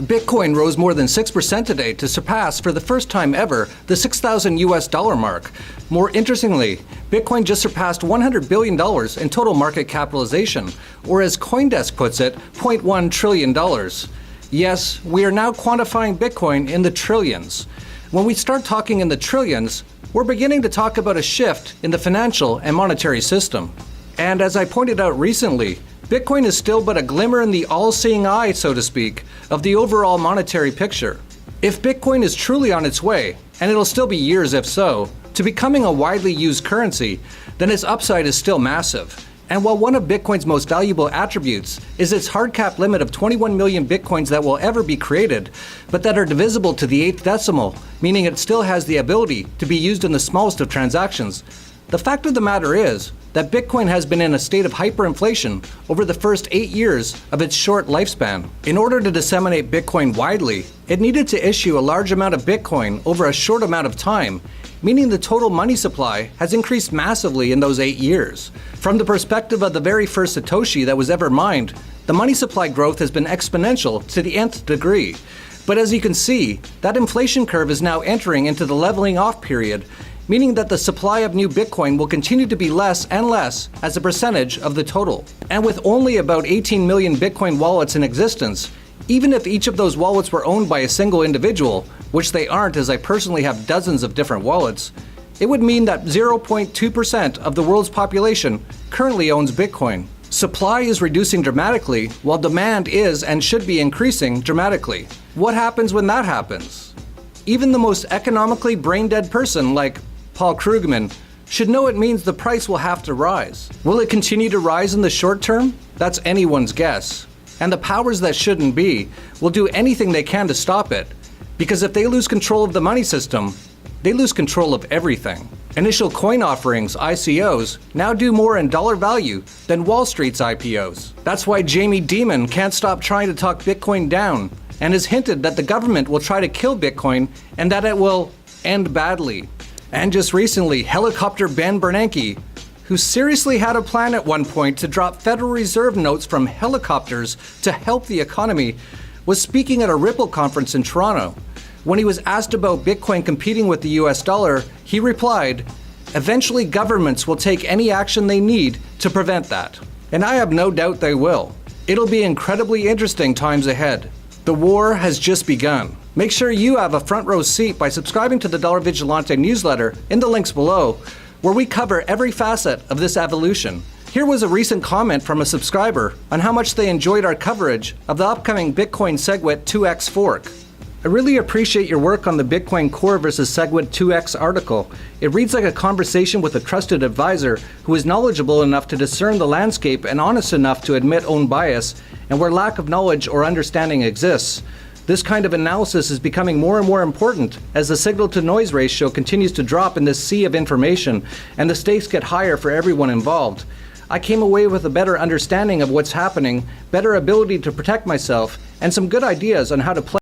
Bitcoin rose more than 6% today to surpass, for the first time ever, the $6,000 mark. More interestingly, Bitcoin just surpassed $100 billion in total market capitalization, or as CoinDesk puts it, $0.1 trillion. Yes, we are now quantifying Bitcoin in the trillions. When we start talking in the trillions, we're beginning to talk about a shift in the financial and monetary system. And as I pointed out recently, Bitcoin is still but a glimmer in the all-seeing eye, so to speak, of the overall monetary picture. If Bitcoin is truly on its way, and it'll still be years if so, to becoming a widely used currency, then its upside is still massive. And while one of Bitcoin's most valuable attributes is its hard cap limit of 21 million Bitcoins that will ever be created, but that are divisible to the 8th decimal, meaning it still has the ability to be used in the smallest of transactions, the fact of the matter is that Bitcoin has been in a state of hyperinflation over the first 8 years of its short lifespan. In order to disseminate Bitcoin widely, it needed to issue a large amount of Bitcoin over a short amount of time, meaning the total money supply has increased massively in those 8 years. From the perspective of the very first Satoshi that was ever mined, the money supply growth has been exponential to the nth degree. But as you can see, that inflation curve is now entering into the leveling off period, meaning that the supply of new Bitcoin will continue to be less and less as a percentage of the total. And with only about 18 million Bitcoin wallets in existence, even if each of those wallets were owned by a single individual, which they aren't as I personally have dozens of different wallets, it would mean that 0.2% of the world's population currently owns Bitcoin. Supply is reducing dramatically while demand is and should be increasing dramatically. What happens when that happens? Even the most economically brain-dead person like Paul Krugman should know it means the price will have to rise. Will it continue to rise in the short term? That's anyone's guess. And the powers that shouldn't be will do anything they can to stop it, because if they lose control of the money system, they lose control of everything. Initial coin offerings, ICOs, now do more in dollar value than Wall Street's IPOs. That's why Jamie Dimon can't stop trying to talk Bitcoin down and has hinted that the government will try to kill Bitcoin and that it will end badly. And just recently, helicopter Ben Bernanke, who seriously had a plan at one point to drop Federal Reserve notes from helicopters to help the economy, was speaking at a Ripple conference in Toronto. When he was asked about Bitcoin competing with the US dollar, he replied, "Eventually governments will take any action they need to prevent that." And I have no doubt they will. It'll be incredibly interesting times ahead. The war has just begun. Make sure you have a front row seat by subscribing to the Dollar Vigilante newsletter in the links below, where we cover every facet of this evolution. Here was a recent comment from a subscriber on how much they enjoyed our coverage of the upcoming Bitcoin SegWit 2x fork. I really appreciate your work on the Bitcoin Core versus SegWit 2x article. It reads like a conversation with a trusted advisor who is knowledgeable enough to discern the landscape and honest enough to admit own bias, and where lack of knowledge or understanding exists. This kind of analysis is becoming more and more important as the signal-to-noise ratio continues to drop in this sea of information and the stakes get higher for everyone involved. I came away with a better understanding of what's happening, better ability to protect myself, and some good ideas on how to play